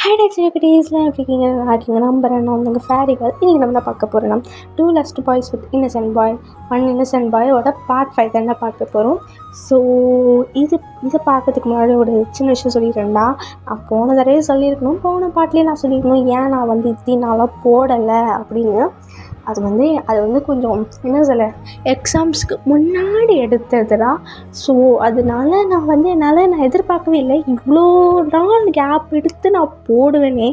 Hi டேஸ்லாம் எப்படி இருக்கீங்க? நல்லா இருக்கீங்க நம்புறேன். நான் வந்து உங்கள் ஃபேரிகள். இன்றைக்கி நம்ம தான் பார்க்க போகிறோம். Two lust boys with innocent boy, one innocent பாயோட பார்ட் 5 தானே பார்க்க போகிறோம். ஸோ இதை பார்க்கறதுக்கு முன்னாடி ஒரு சின்ன விஷயம் சொல்லிடுறேன்டா. நான் போன தடவை சொல்லியிருக்கணும், போன பாட்டிலே நான் சொல்லியிருக்கணும் ஏன் நான் வந்து இத்தனாலாம் போடலை அப்படின்னு. அது வந்து கொஞ்சம் என்ன சொல்ல, எக்ஸாம்ஸ்க்கு முன்னாடி எடுத்ததுடா. ஸோ அதனால நான் எதிர்பார்க்கவே இல்லை இவ்வளோ நாள் கேப் எடுத்து நான் போடுவேனே.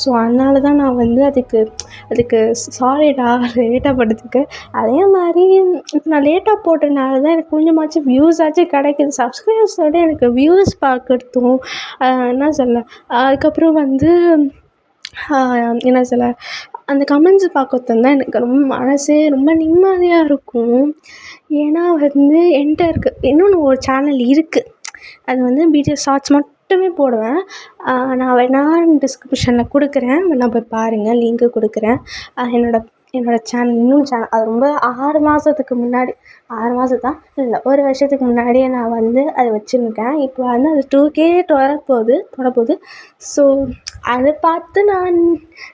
ஸோ அதனால தான் நான் வந்து அதுக்கு சாரிடா லேட்டாக படுறதுக்கு. அதே மாதிரி இப்போ நான் லேட்டாக போட்டதுனால தான் எனக்கு கொஞ்சமாச்சும் வியூஸ் ஆச்சும் கிடைக்கிது. சப்ஸ்கிரைபர்ஸோட எனக்கு வியூஸ் பார்க்கறதும் என்ன சொல்ல, அதுக்கப்புறம் வந்து என்ன சொல்ல, அந்த கமெண்ட்ஸ் பார்க்கறது தான் எனக்கு ரொம்ப மனசே ரொம்ப நிம்மதியாக இருக்கும். ஏன்னா வந்து என்கிட்ட இருக்குது இன்னொன்று ஒரு சேனல் இருக்குது. அது வந்து பிடிஎஸ் ஷார்ட்ஸ் மட்டுமே போடுவேன். நான் வேணால் டிஸ்கிரிப்ஷனில் கொடுக்குறேன், வேணா போய் பாருங்கள், லிங்க்கு கொடுக்குறேன். என்னோடய சேனல் இன்னொரு சேனல், அது ரொம்ப 6 மாதத்துக்கு முன்னாடி, 6 மாதம் தான் இல்லை, ஒரு வருஷத்துக்கு முன்னாடியே நான் வந்து அதை வச்சுருக்கேன். இப்போ வந்து அது 2K தொடப்போகுது. ஸோ அதை பார்த்து நான்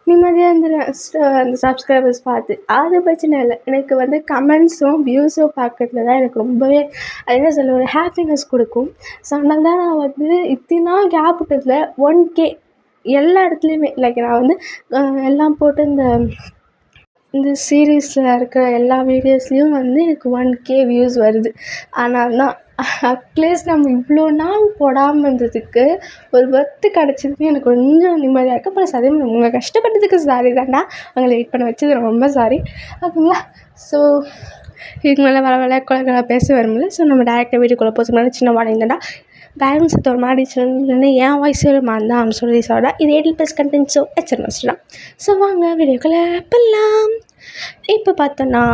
நிம்மதியாக இருந்துடுவேன். அந்த சப்ஸ்கிரைபர்ஸ் பார்த்து அது பிரச்சனை இல்லை. எனக்கு வந்து கமெண்ட்ஸும் வியூஸும் பார்க்கறதுல தான் எனக்கு ரொம்பவே அது என்ன சொல்ல, ஒரு ஹாப்பினஸ் கொடுக்கும். ஸோ அதனால தான் நான் வந்து இத்தனை நாள் கேப் விட்டதில் 1K எல்லா இடத்துலையுமே லைக் நான் வந்து எல்லாம் போட்டு இந்த சீரீஸில் இருக்கிற எல்லா வீடியோஸ்லேயும் வந்து எனக்கு 1K வியூஸ் வருது. ஆனால் தான் அட்லீஸ்ட் நம்ம இவ்வளோ நாள் போடாமல் இருந்ததுக்கு ஒரு ஒர்த்து கிடச்சதுக்கு எனக்கு கொஞ்சம் நிம்மதியாக இருக்குது. ப்ளஸ் அதே மாதிரி உங்களை கஷ்டப்பட்டதுக்கு சாரி தான்டா, அவங்கள வெயிட் பண்ண வச்சது ரொம்ப சாரி, ஓகேங்களா? ஸோ இதுக்கு மேலே வள பேச வரும்ல. ஸோ நம்ம டேரெக்டாக வீடியோக்குள்ளே போகிறதுக்கு முன்னாடி சின்ன வாடகை தான்டா. பேலன்ஸ் ஒரு மாதிரி இல்லைன்னா என் வாய்ஸ் மாதிரி தான் சொல்லி சொல்கிறேன். இது 18+ கண்டென்ட். ஸோ வச்சிடலாம். ஸோ வாங்க வீடியோக்குள்ளே போகலாம். இப்போ பார்த்தோன்னா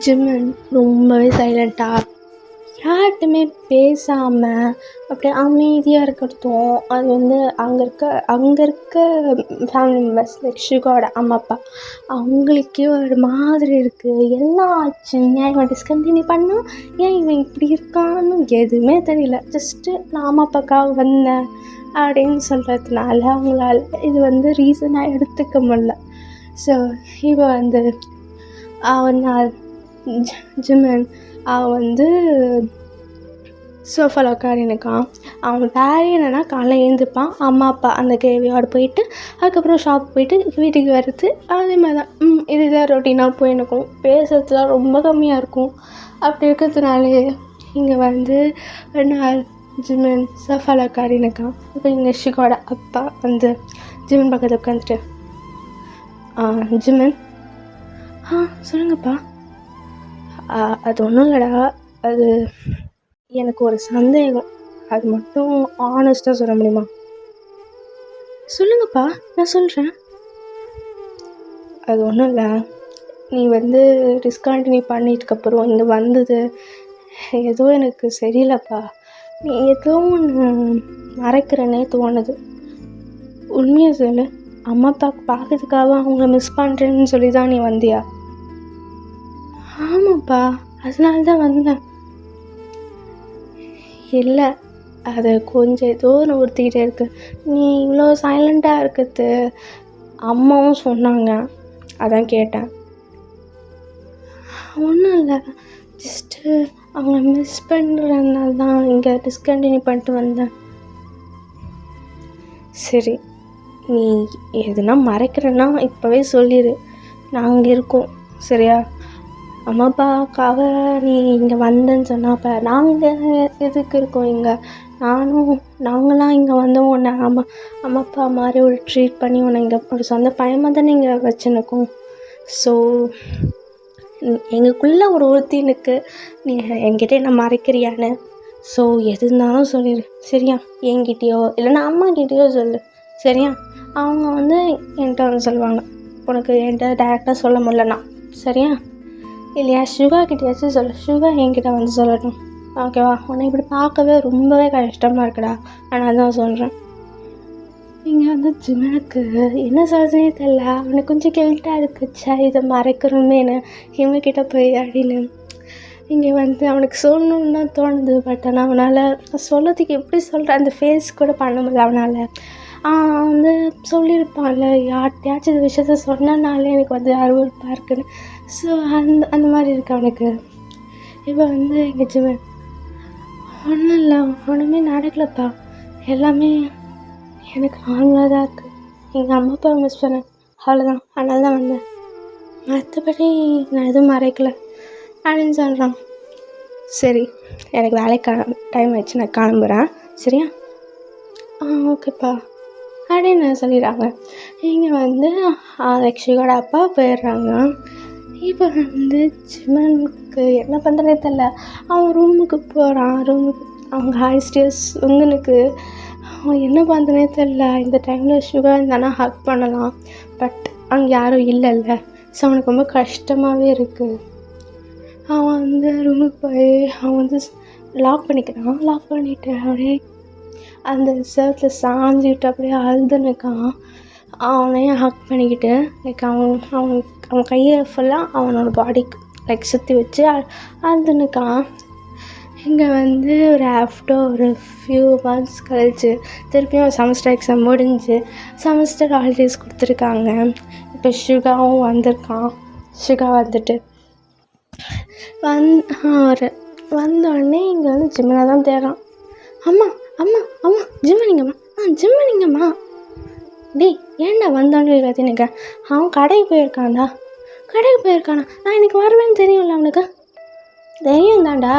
ஜிம்மன் ரொம்பவே சைலண்ட்டாக யார்கிட்டையுமே பேசாமல் அப்படியே அமைதியாக இருக்கிறதும், அது வந்து அங்கே இருக்க ஃபேமிலி மெம்பர்ஸ் லைக் ஷுகாவோட அம்மா அப்பா அவங்களுக்கே ஒரு மாதிரி இருக்குது. என்ன ஆச்சு, ஏன் இவன் டிஸ்கண்டினியூ பண்ணால், ஏன் இவன் இப்படி இருக்கான்னு எதுவுமே தெரியல. ஜஸ்ட்டு நான் அம்மா அப்பாக்காக வந்தேன் அப்படின்னு சொல்கிறதுனால அவங்களால இது வந்து ரீசனாக எடுத்துக்க முடில. ஸோ இப்போ வந்து ஜிம்மன் அவன் வந்து சோஃபாவில் உட்காரினுக்கான். அவன் வேறு என்னென்னா காலைல எழுந்துப்பான், அம்மா அப்பா அந்த கேவியோடு போயிட்டு அதுக்கப்புறம் ஷாப் போயிட்டு வீட்டுக்கு வர்றது, அதே மாதிரி தான் இதுதான் ரொட்டீனாக போயிருக்கும். பேசுறதுலாம் ரொம்ப கம்மியாக இருக்கும். அப்படி இருக்கிறதுனாலே இங்கே வந்து ஒரு நாள் ஜிம்மன் சோஃபாவில் உட்காரினுக்கான். இப்போ இங்கே ஷிகோட அப்பா வந்து ஜிம்மன் பக்கத்தில் உட்காந்துட்டு, ஜிம்மன் சொல்லுங்கப்பா. அது ஒன்றும் இல்லைடா, அது எனக்கு ஒரு சந்தேகம், அது மட்டும் ஆனஸ்ட்டாக சொல்ல முடியுமா? சொல்லுங்கப்பா, நான் சொல்கிறேன். அது ஒன்றும் இல்லை, நீ வந்து டிஸ்கண்டினியூ பண்ணிட்டுக்கப்புறம் இங்கே வந்தது ஏதோ எனக்கு சரியில்லைப்பா. நீ ஏதோ ஒன்று மறைக்கிறேன்னே தோணுது. உண்மையாக சொல்லு, அம்மா அப்பா பார்க்கறதுக்காக அவங்க மிஸ் பண்ணுறேன்னு சொல்லி தான் நீ வந்தியா? ஆமாப்பா, அதனால தான் வந்தேன். இல்லை, அதை கொஞ்சம் ஏதோ ஒன்று உறுத்திக்கிட்டே இருக்கு. நீ இவ்வளோ சைலண்ட்டாக இருக்கிறது அம்மாவும் சொன்னாங்க, அதான் கேட்டேன். ஒன்றும் இல்லை, ஜஸ்ட்டு அவங்க மிஸ் பண்ணுறதுனால தான் இங்கே டிஸ்கண்டினியூ பண்ணிட்டு வந்தேன். சரி, நீ எதுனா மறைக்கிறேன்னா இப்போவே சொல்லிடு, நாங்கள் இருக்கோம், சரியா? அம்மா அப்பாக்காக நீ இங்கே வந்தேன்னு சொன்னால் அப்போ நாங்கள் எதுக்கு இருக்கோம் இங்கே? நாங்களாம் இங்கே வந்து உன்னை அம்மா அப்பா மாதிரி ஒரு ட்ரீட் பண்ணி உன்னை இங்கே ஒரு சொந்த பயமாக தானே இங்கே வச்சுருக்கோம். ஸோ எங்களுக்குள்ளே ஒரு ஒருத்தினுக்கு நீ என்கிட்ட என்ன மறைக்கிறியான்னு. ஸோ எது இருந்தாலும் சொல்லிடு, சரியா? என்கிட்டயோ இல்லைன்னா அம்மாக்கிட்டேயோ சொல்லு, சரியா? அவங்க வந்து என்கிட்ட வந்து சொல்லுவாங்க, உனக்கு என்கிட்ட டேரெக்டாக சொல்ல முடியலண்ணா, சரியா? இல்லையா ஷுகா கிட்டேயாச்சும் சொல்லு, ஷுகா என்கிட்ட வந்து சொல்லட்டும், ஓகேவா? உன்னை இப்படி பார்க்கவே ரொம்பவே கஷ்டமாக இருக்குடா, ஆனால் தான் சொல்கிறேன். இங்கே வந்து ஜிம்மனுக்கு என்ன சொல்கிறதே தெரில. அவனுக்கு கொஞ்சம் கில்ட்டாக இருக்குச்சா இதை மறைக்கிறோமேனு இவங்கக்கிட்ட போய் அப்படின்னு. இங்கே வந்து அவனுக்கு சொல்லணுன்னு தான் தோணுது. பட் ஆனால் அவனால் சொல்கிறதுக்கு எப்படி சொல்கிற அந்த ஃபேஸ் கூட பண்ண முடியல அவனால். வந்து சொல்லியிருப்பான்ல, யார்கிட்டயாச்சும் இந்த விஷயத்த சொன்னனாலே எனக்கு வந்து அருவருப்பாக இருக்குன்னு. ஸோ அந்த மாதிரி இருக்கு அவனுக்கு. இப்போ வந்து எங்கள் ஜிவன் ஒன்றும் இல்லை, ஒன்றுமே நடக்கலப்பா, எல்லாமே எனக்கு நார்மலாக தான் இருக்குது. எங்கள் அம்மா அப்பாவை மிஸ் பண்ணேன், அவ்வளோதான், அதனால தான் வந்தேன், மற்றபடி நான் எதுவும் மறைக்கலை அப்படின்னு சொல்கிறான். சரி, எனக்கு வேலைக்கு டைம் ஆயிடுச்சு, நான் கிளம்புறேன், சரியா? ஓகேப்பா அப்படின்னு சொல்லிடுறாங்க. இங்கே வந்து லக்ஷியோட அப்பா போயிடுறாங்க. இப்போ வந்து ஜிமனுக்கு என்ன பண்ணுறதே தெரில. அவன் ரூமுக்கு போகிறான். ரூமுக்கு அவங்க ஹாய்ஸ்டேஸ் வந்துனுக்கு அவன் என்ன பண்ணுறனே தெரில. இந்த டைமில் சுகா இருந்தானா ஹக் பண்ணலாம், பட் அங்கே யாரும் இல்லைல்ல. ஸோ அவனுக்கு ரொம்ப கஷ்டமாகவே இருக்குது. அவன் வந்து ரூமுக்கு போய் அவன் வந்து லாக் பண்ணிக்கிறான். லாக் பண்ணிவிட்டு அப்படியே அந்த சர்ச்சில் சாஞ்சிக்கிட்டு அப்படியே அழுதுனுக்கான். அவனையும் ஹக் பண்ணிக்கிட்டு லைக் அவன் கையை ஃபுல்லாக அவனோட பாடிக்கு லைக் சுற்றி வச்சு அழுதுனுக்கான். இங்கே வந்து ஆஃப்டர் ஒரு ஃபியூ மந்த்ஸ் கழிச்சு திருப்பியும் செமஸ்டர் எக்ஸாம் முடிஞ்சு செமஸ்டர் ஹாலிடேஸ் கொடுத்துருக்காங்க. இப்போ சுகாவும் வந்திருக்கான். சுகா வந்துட்டு வந்தோடனே இங்கே வந்து ஜிம்மனை தான் தேடுறான். அம்மா அம்மா அம்மா ஜிம்மனிங்கம்மா, ஜிம்மனிங்கம்மா. டேய், ஏன்டா வந்தோடனே கத்தினுக்க? அவன் கடைக்கு போயிருக்கான்டா. நான் இன்றைக்கி வருவேன்னு தெரியும்ல அவனுக்கு. தெரியும் தான்டா,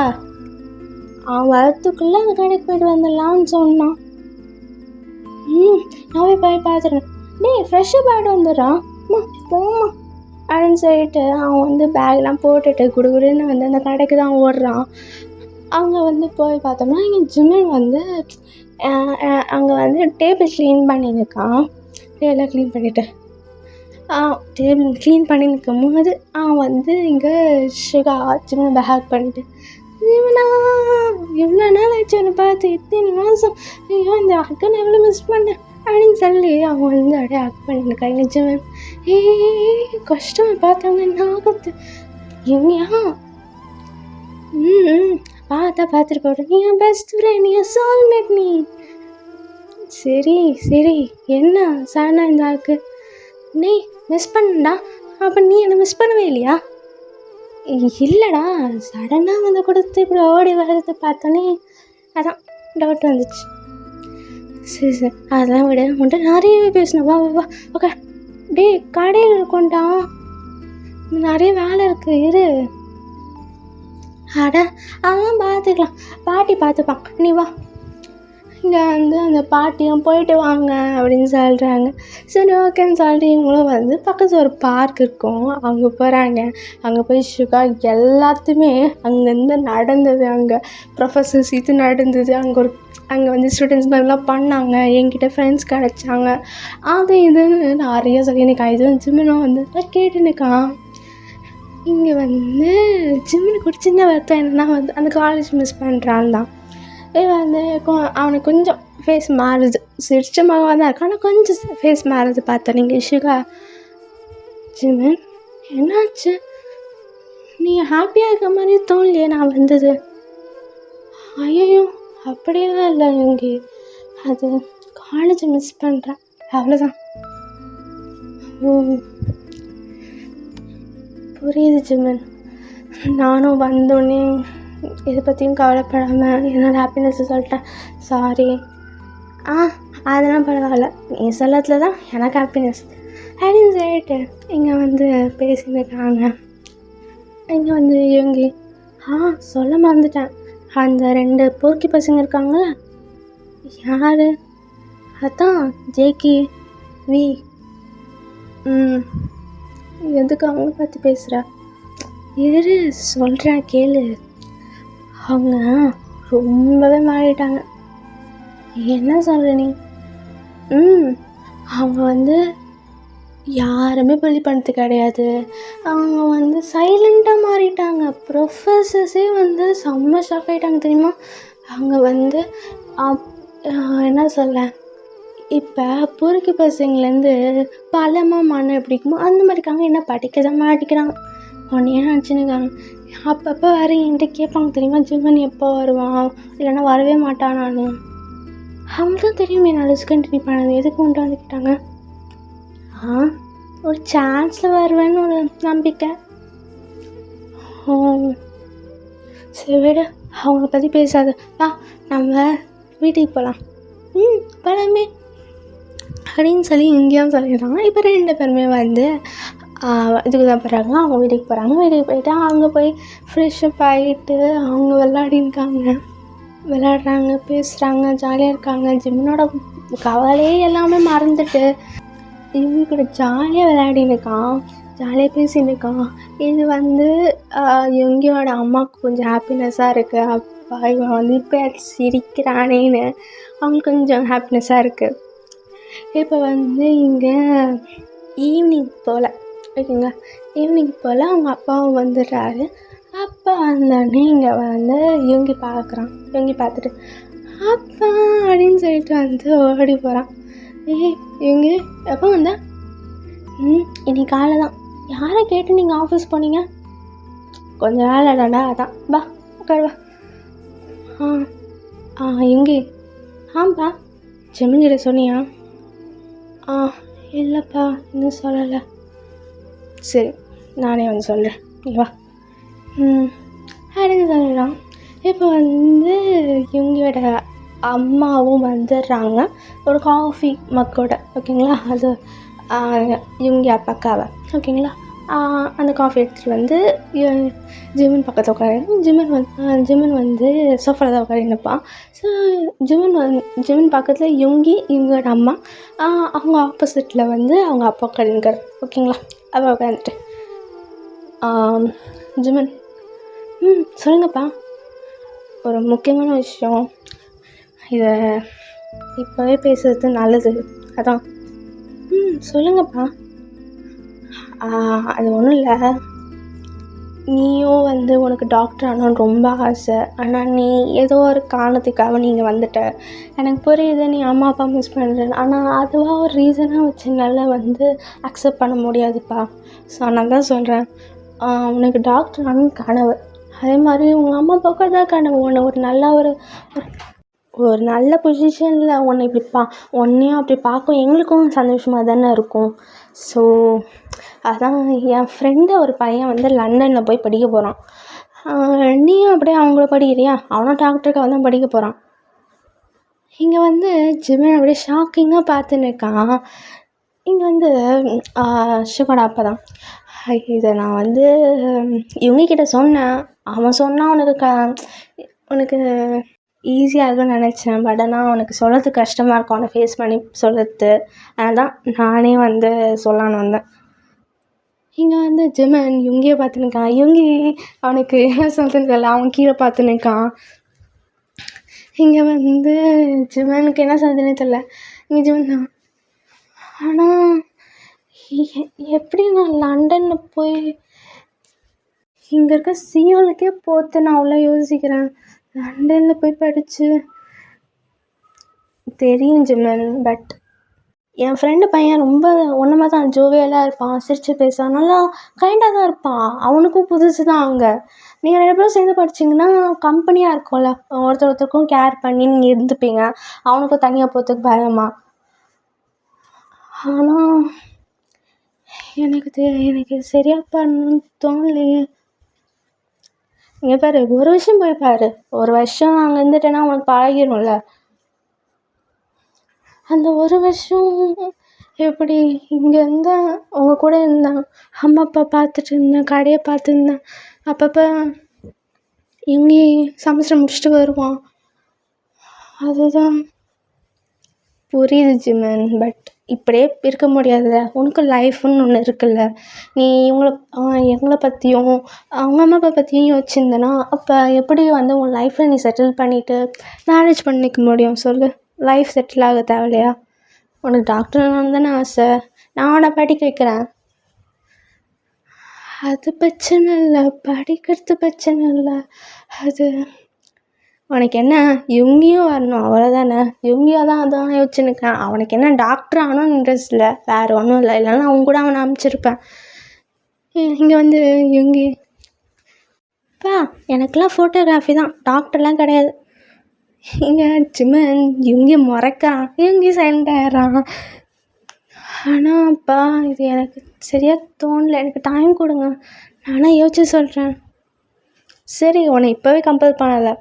அவன் வரத்துக்குள்ளே அந்த கடைக்கு போய்ட்டு வந்துடலான்னு சொன்னான். நான் போய் பார்த்துறேன். டேய், ஃப்ரெஷ்ஷாக பேட் வந்துடுறான், அம்மா போம்மா அப்படின்னு சொல்லிட்டு அவன் வந்து பேக்லாம் போட்டுட்டு குடுகுடுன்னு வந்து அந்த கடைக்கு தான் ஓடுறான். அங்கே வந்து போய் பார்த்தோம்னா இங்கே ஜிம்மன் வந்து அங்கே வந்து டேபிள் க்ளீன் பண்ணியிருக்கான். டேபிளெலாம் க்ளீன் பண்ணிவிட்டு டேபிள் க்ளீன் பண்ணி நிற்கும் போது அவன் வந்து இங்கே சுகா ஜிம்மனை பேக் பண்ணிட்டு, ஜிம்மனா எவ்வளோ நாள் ஆச்சு அவனை பார்த்து, இத்தனை மாதம், ஐயோ இந்த அக்கனை எவ்வளோ மிஸ் பண்ணேன் அப்படின்னு சொல்லி அவன் வந்து அப்படியே ஹக் பண்ணியிருக்கான். எங்கள் ஜிம்மன் கஷ்டமாக பார்த்தாங்க நாகத்து எங்கேயா பார்த்துட்டு போகிறேன். நீ என் பெஸ்ட் ஃப்ரெண்ட், நீ என் சோல்மேட். நீ சரி என்ன சடனாக இந்த ஆளுக்கு நீ மிஸ் பண்ணடா? அப்போ நீ என்னை மிஸ் பண்ணவே இல்லையா? இல்லைடா, சடனாக வந்து கொடுத்து இப்படி ஓடி வர்றது பார்த்தோன்னே அதான் டவுட் வந்துச்சு. சரி அதெல்லாம் விட உன்ட்ட நிறையவே பேசணும். வா ஓகே. டே, கடையில் இருக்கோண்டா, நிறைய வேலை இருக்குது, இரு. அட அதெல்லாம் பார்த்துக்கலாம், பாட்டி பார்த்துப்பான், நீ வா. இங்கே வந்து அந்த பாட்டியும் போயிட்டு வாங்க அப்படின்னு சொல்கிறாங்க. சரி ஓகேன்னு சொல்லிட்டு இவங்களும் வந்து பக்கத்தில் ஒரு பார்க் இருக்கும், அங்கே போகிறாங்க. அங்கே போய் சுகா எல்லாத்தையுமே அங்கேருந்து நடந்தது, அங்கே ப்ரொஃபஸர்ஸ் இது நடந்தது, அங்கே வந்து ஸ்டூடெண்ட்ஸ் மாதிரிலாம் பண்ணாங்க, என்கிட்ட ஃப்ரெண்ட்ஸ் கிடச்சாங்க, அது இதுன்னு நிறைய சொல்லி எனக்கு இது ஜிம்மனும் வந்து கேட்டுனுக்கான். இங்கே வந்து ஜிம்மனுக்கு ஒரு சின்ன வருத்தம் என்னென்னா வந்து அந்த காலேஜ் மிஸ் பண்ணுறான் தான். இது வந்து அவனுக்கு கொஞ்சம் ஃபேஸ் மாறுது, சிரிச்சமாக தான் இருக்கு, ஆனால் கொஞ்சம் ஃபேஸ் மாறுது பார்த்தா. நீங்கள் சுகா, ஜிம்மன் என்னாச்சு, நீங்கள் ஹாப்பியாக இருக்க மாதிரி தோணலையே நான் வந்தது? ஐயோ அப்படியெல்லாம் இல்லை இங்கே, அது காலேஜை மிஸ் பண்ணுறேன், அவ்வளோதான். புரியுது ஜிம்மன், நானும் வந்தோடனே இதை பற்றியும் கவலைப்படாமல் என்னோடய ஹாப்பினஸ்ஸை சொல்லிட்டேன், சாரி. அதெல்லாம் பரவாயில்ல, நீ சொல்லத்தில் தான் எனக்கு ஹாப்பினஸ் அப்படின்னு சொல்லிட்டு இங்கே வந்து பேசியிருக்காங்க. இங்கே வந்து இவங்க சொல்ல மறந்துட்டேன், அந்த 2 போர்க்கி பசங்க இருக்காங்கள, யார்? அதான் ஜேகி வி. எதுக்கு அவங்க பற்றி பேசுகிற? இரு சொல்கிறேன் கேளு. அவங்க ரொம்பவே மாறிட்டாங்க. என்ன சொல்கிற நீ? அவங்க வந்து யாருமே பள்ளி பண்ணது கிடையாது, அவங்க வந்து சைலண்ட்டாக மாறிட்டாங்க. ப்ரொஃபஸர்ஸே வந்து செம்ம ஷாக் ஆகிட்டாங்க தெரியுமா? அவங்க வந்து என்ன சொல்ல, இப்போ பொறுக்கி பசங்கலேருந்து பழமாக மண்ணை பிடிக்குமோ அந்த மாதிரி இருக்காங்க. என்ன படிக்க தான் மாட்டிக்கிறாங்க, உன்னையே நினச்சினுக்காங்க. அப்பப்போ வேறு என்கிட்ட கேட்பாங்க தெரியுமா, ஜிம்மன் எப்போ வருவான், இல்லைன்னா வரவே மாட்டான். நான் அவங்களுக்கு தான் தெரியுமே நான் டிஸ்கண்டினியூ பண்ணது, எதுக்கு கொண்டு வந்துக்கிட்டாங்க? ஒரு சான்ஸில் வருவேன்னு ஒரு நம்பிக்கை. ஓ சரி விடு, அவங்கள பற்றி பேசாத. நம்ம வீட்டுக்கு போகலாம். போகலாமே அப்படின்னு சொல்லி இங்கேயும் சொல்லிடுறாங்க. இப்போ 2 பேருமே வந்து இதுக்கு தான் போகிறாங்க, அவங்க வீட்டுக்கு போகிறாங்க. வீட்டுக்கு போயிட்டு அங்கே போய் ஃப்ரெஷ்ஷப் ஆகிட்டு அவங்க விளையாடுறாங்க, பேசுகிறாங்க, ஜாலியாக இருக்காங்க. ஜிம்மனோட கவலையே எல்லாமே மறந்துட்டு இவங்க கூட ஜாலியாக விளையாடின்னு இருக்கான், ஜாலியாக பேசின்னு இருக்கான். இது வந்து யுங்கியோட அம்மாவுக்கு கொஞ்சம் ஹாப்பினஸ்ஸாக இருக்குது. அப்பா இவன் வந்து இப்போ சிரிக்கிறானேன்னு அவங்களுக்கு கொஞ்சம் ஹாப்பினஸ்ஸாக இருக்குது. இப்போ வந்து இங்கே ஈவினிங் போல் ஓகேங்களா, ஈவினிங் போல் அவங்க அப்பாவும் வந்துடுறாரு. அப்பா வந்தோடனே இங்கே வந்து யுங்கி பார்க்குறான். யுங்கி பார்த்துட்டு அப்பா அப்படின்னு சொல்லிட்டு வந்து ஓடி போகிறான். யுங்கி எப்போ வந்தா? இன்னைக்கு காலை தான். யாரை கேட்டு நீங்கள் ஆஃபீஸ் போனீங்க? கொஞ்சம் வேலை தாண்டா, அதான். பா உட்காருவா. யுங்கி ஆம்பா ஜெமின்கிட்ட சொன்னியா? இல்லைப்பா இன்னும் சொல்லலை. சரி நானே வந்து சொல்கிறேன், நீ வா. அப்படின்னு சொல்லிடலாம். இப்போ வந்து இவங்களோட அம்மாவும் வந்துடுறாங்க ஒரு காஃபி மக்கோட, ஓகேங்களா. அது இவங்க அப்பாக்காவை, ஓகேங்களா. அந்த காஃபி எடுத்துகிட்டு வந்து ஜிமன் பக்கத்தில் உட்காந்து ஜிமன் வந்து சோஃபாவில் தான் உட்காந்து நிற்பான். ஸோ ஜிமன் பக்கத்தில் இவங்களோட அம்மா, அவங்க ஆப்போசிட்டில் வந்து அவங்க அப்பா உட்காந்துருக்காரு, ஓகேங்களா. அப்போ உட்காந்துட்டு ஜிமன் சொல்லுங்கப்பா, ஒரு முக்கியமான விஷயம், இதை இப்போவே பேசுறது நல்லது, அதான். சொல்லுங்கப்பா. அது ஒன்றும் இல்லை, நீயும் வந்து உனக்கு டாக்டர் ஆனான்னு ரொம்ப ஆசை, ஆனால் நீ ஏதோ ஒரு காரணத்துக்காக நீங்கள் வந்துட்ட. எனக்கு புரியுது நீ அம்மா அப்பா மிஸ் பண்ணுறேன், ஆனால் அதுவாக ஒரு ரீசனாக வச்சுனால வந்து அக்செப்ட் பண்ண முடியாதுப்பா. ஸோ நான் தான் சொல்கிறேன், உனக்கு டாக்டர் ஆனான்னு கனவு, அதே மாதிரி உங்கள் அம்மா அப்பாவுக்கு தான் கனவு, உன்னை ஒரு நல்ல ஒரு நல்ல பொசிஷனில் உன்னை உன்னையும் அப்படி பார்க்கும் எங்களுக்கும் சந்தோஷமாக தானே இருக்கும். ஸோ அதான் என் ஃப்ரெண்டு ஒரு பையன் வந்து லண்டனில் போய் படிக்க போகிறான், நீயும் அப்படியே அவங்கள படிக்கிறியா? அவனும் டாக்டருக்காக தான் படிக்க போகிறான். இங்கே வந்து ஜிமன் அப்படியே ஷாக்கிங்காக பார்த்துன்னு இருக்கான். இங்கே வந்து ஷிகோட அப்பா தான், இதை நான் வந்து இவங்கக்கிட்ட சொன்னேன், அவன் சொன்னால் உனக்கு ஈஸியாக இருக்குன்னு நினச்சேன், பட் ஆனால் அவனுக்கு சொல்கிறதுக்கு கஷ்டமாக இருக்கும், அவனை ஃபேஸ் பண்ணி சொல்கிறது, அதுதான் நானே வந்து சொல்லலான்னு வந்தேன். இங்கே வந்து ஜிமன் யுங்கியை பார்த்துன்னு இருக்கான். யுங்கி அவனுக்கு என்ன சொல்கிறதுன்னு தெரியல, அவன் கீழே பார்த்துன்னு இருக்கான். இங்கே வந்து ஜிமனுக்கு என்ன சொல்கிறதுனே தெரியல. இங்கே ஜிமன் தான், ஆனால் எப்படி நான் லண்டனில் போய் இங்கே இருக்க சியோலுக்கே போத்து நான் அவ்வளோ யோசிக்கிறேன், லண்டனில் போய் படித்து. தெரியும் ஜிமன், பட் என் ஃப்ரெண்டு பையன் ரொம்ப ஒன்றுமா தான் ஜோவியலாக இருப்பான், சிரித்து பேசுவான், நல்லா கைண்டாக தான் இருப்பான், அவனுக்கும் புதுசு தான் அங்கே. நீங்கள் 2 பேரும் சேர்ந்து படிச்சிங்கன்னா கம்பெனியாக இருக்கும்ல, ஒருத்தருக்கும் கேர் பண்ணி நீங்கள் இருந்துப்பீங்க, அவனுக்கும் தனியாக போகிறதுக்கு பயமா. ஆனால் எனக்கு சரியாக பண்ணணும்னு தோணலையே. இங்கே பாரு, ஒரு வருஷம் போய் பாரு, ஒரு வருஷம் அங்கே இருந்துட்டேன்னா உனக்கு பழகிடும்ல. அந்த ஒரு வருஷம் எப்படி இங்கே இருந்தால் அவங்க கூட இருந்தேன், அம்மா அப்பா பார்த்துட்டு இருந்தேன், கடையை பார்த்துருந்தேன், அப்பப்போ இங்கே செமஸ்டர் முடிச்சுட்டு வருவான், அதுதான். புரியுது ஜிமன், பட் இப்படியே இருக்க முடியாதுல்ல, உனக்கு லைஃப்னு ஒன்று இருக்குல்ல. நீ எங்களை பற்றியும் அவங்க அம்மா அப்பா பற்றியும் யோசிச்சிருந்தேன்னா அப்போ எப்படி வந்து உன் லைஃப்பில் நீ செட்டில் பண்ணிவிட்டு மேரேஜ் பண்ணிக்க முடியும் சொல்லு? லைஃப் செட்டில் ஆக தேவையில்லையா? உனக்கு டாக்டர் ஆகணும்னு தானே ஆசை, நான் உன்னை படிக்க வைக்கிறேன், அது பிரச்சனை இல்லை, படிக்கிறது பிரச்சனை இல்லை. அது உனக்கு என்ன, இவங்கியும் வரணும் அவ்வளோதானே, இவங்கியாக தான் அதான் யோசிச்சுன்னுக்கேன். அவனுக்கு என்ன டாக்டர் ஆகணும்னு இன்ட்ரெஸ்ட் இல்லை, வேறு ஒன்றும் இல்லை, இல்லைன்னா அவங்க கூட அவனை அனுப்பிச்சிருப்பேன். இங்கே வந்து இவங்கப்பா எனக்கெலாம் ஃபோட்டோகிராஃபி தான், டாக்டர்லாம் கிடையாது. இங்கே ஜிமன் இவங்க முறைக்கிறான், இவங்க சைலண்ட் ஆயிடுறான். ஆனால் அப்பா இது எனக்கு சரியாக தோணலை, எனக்கு டைம் கொடுங்க, நானாக யோசிச்சு சொல்கிறேன். சரி உன்னை இப்போவே கம்பல் பண்ணலை,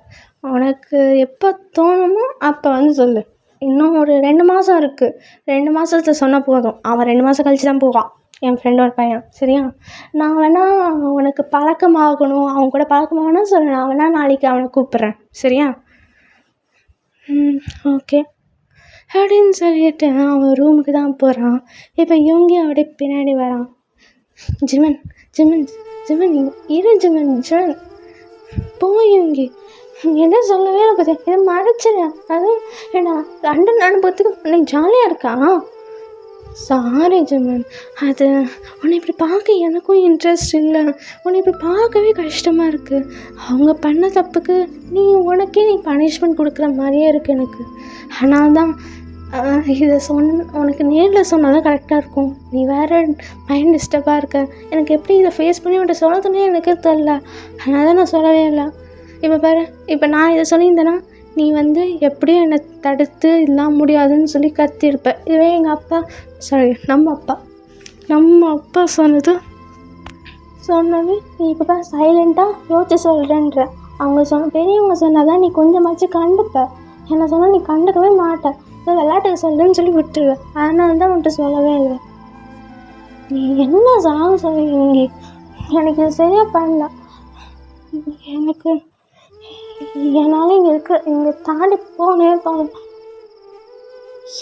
உனக்கு எப்போ தோணுமோ அப்போ வந்து சொல்லு. இன்னும் ஒரு 2 மாதம் இருக்குது, 2 மாதத்துல சொன்னால் போதும். அவன் 2 மாதம் கழிச்சு தான் போவான், என் ஃப்ரெண்டோட பையன். சரியா? நான் வேணால் உனக்கு பழக்கமாகணும், அவன் கூட பழக்கமாகணும்னு சொல்லு, நான் வேணால் நாளைக்கு அவனை கூப்பிட்றேன். சரியா? ஓகே அப்படின்னு சொல்லிட்டு அவன் ரூமுக்கு தான் போகிறான். இப்போ இவங்க அப்படியே பின்னாடி வரான். ஜிமன் ஜிமன் ஜிமன் இரு ஜிமன் ஜிமன் போய் இவங்க என்ன சொல்லவே பற்றி இதை மறைச்சிடேன். அதுவும் ஏன்னா லண்டன் அனுபவத்துக்கு நீ ஜாலியாக இருக்கா? சாரி ஜிமன், அது உன்னை இப்படி பார்க்க எனக்கும் இன்ட்ரெஸ்ட் இல்லை, உன்னை இப்படி பார்க்கவே கஷ்டமாக இருக்குது. அவங்க பண்ண தப்புக்கு உனக்கே நீ பனிஷ்மெண்ட் கொடுக்குற மாதிரியே இருக்குது எனக்கு. ஆனால் தான் இதை உனக்கு நேரில் சொன்னால் தான் கரெக்டாக இருக்கும். நீ வேறு மைண்ட் டிஸ்டர்பாக இருக்க, எனக்கு எப்படி இதை ஃபேஸ் பண்ணி உன்ட்ட சொல்லதுன்னே எனக்கு தெரில, அதனால தான் நான் சொல்லவே இல்லை. இப்போ பாரு, இப்போ நான் இதை சொல்லியிருந்தேன்னா நீ வந்து எப்படியும் என்னை தடுத்து இதெல்லாம் முடியாதுன்னு சொல்லி கத்திருப்ப. இதுவே எங்கள் அப்பா நம்ம அப்பா சொன்னது நீ இப்போ சைலண்ட்டாக யோசிச்சு சொல்கிறேன்ற. அவங்க பெரியவங்க சொன்னால் தான் நீ கொஞ்சமாச்சும் கண்டுப்ப, என்ன சொன்னால் நீ கண்டுக்கவே மாட்டேன். இதை விளையாட்டுக்கு சொல்லுன்னு சொல்லி விட்டுருவேன். அதனால தான் உன்ட்டு சொல்லவே இல்லை. நீ என்ன சொன்னாலும் சொல்லுவீங்க, எனக்கு இது சரியாக பண்ணல. எனக்கு என்னால் இங்கே தாண்டி போனே தோணும்.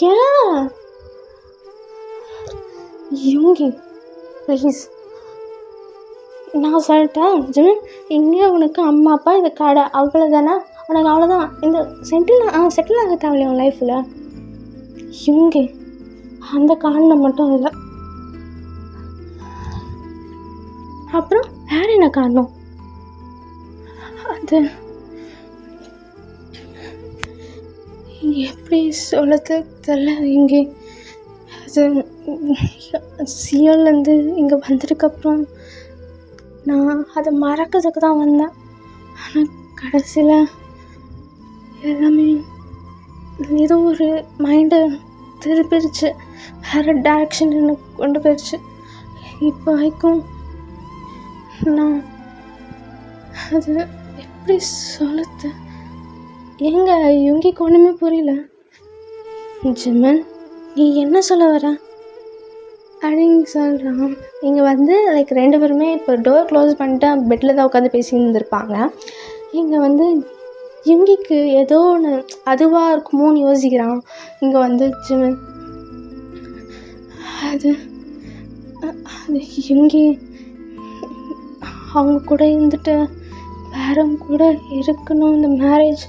ஏன் யுங்கி ப்ளீஸ் நான் சொல்லிட்டேன் ஜிமன், இங்கே உனக்கு அம்மா அப்பா இது கடை அவ்வளோதானே, உனக்கு அவ்வளோதான். இந்த செட்டில் ஆக தேவையில்ல உன் லைஃப்பில். யுங்கி அந்த காரணம் மட்டும் இல்லை, அப்புறம் வேறு என்ன காரணம்? அது எப்படி சொல்லது தெரியல. இங்கே அது சியோலேருந்து இங்கே வந்ததுக்கப்புறம் நான் அதை மறக்கிறதுக்கு தான் வந்தேன். ஆனால் கடைசியில் எல்லாமே ஏதோ ஒரு மைண்டை திருப்பிடுச்சு, வேறு டைரக்ஷன் எனக்கு கொண்டு போயிடுச்சு. இப்போ வரைக்கும் நான் அது எப்படி சொல்லுது எங்க யுங்கிக்கு ஒன்றுமே புரியல. ஜிமன் நீ என்ன சொல்ல வர அப்படின்னு சொல்கிறான். இங்கே வந்து லைக் 2 பேருமே இப்போ டோர் க்ளோஸ் பண்ணிட்டு பெட்டில் தான் உட்காந்து பேசியிருந்துருப்பாங்க. இங்கே வந்து யுங்கிக்கு ஏதோ ஒன்று அதுவாக இருக்குமோன்னு யோசிக்கிறான். இங்கே வந்து ஜிமன் அது யுங்கி அவங்க கூட இருந்துட்டு வேறவங்க கூட இருக்கணும், இந்த மேரேஜ்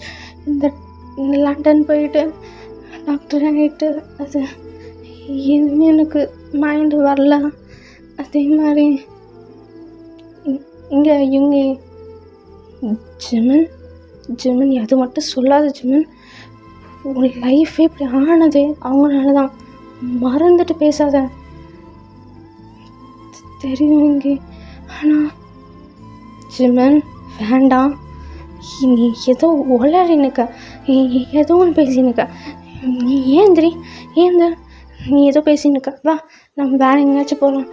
இந்த லண்டன் போயிட்டு டாக்டர் ஆகிட்டு அது எதுவுமே எனக்கு மைண்டு வரல. அதே மாதிரி இங்கே யுங்கி ஜிமன் அது மட்டும் சொல்லாத ஜிமன், உன் லைஃபே இப்படி ஆனதே அவங்களால தான், மறந்துட்டு பேசாத. தெரியும் இங்கே, ஆனால் ஜிமன் வேண்டாம், நீ ஏதோ உளறினுக்க, ஏதோ ஒன்று பேசினுக்க, நீ நீ ஏதோ பேசினுக்க. வா நம்ம வேறு எங்கேயாச்சும் போகலாம்,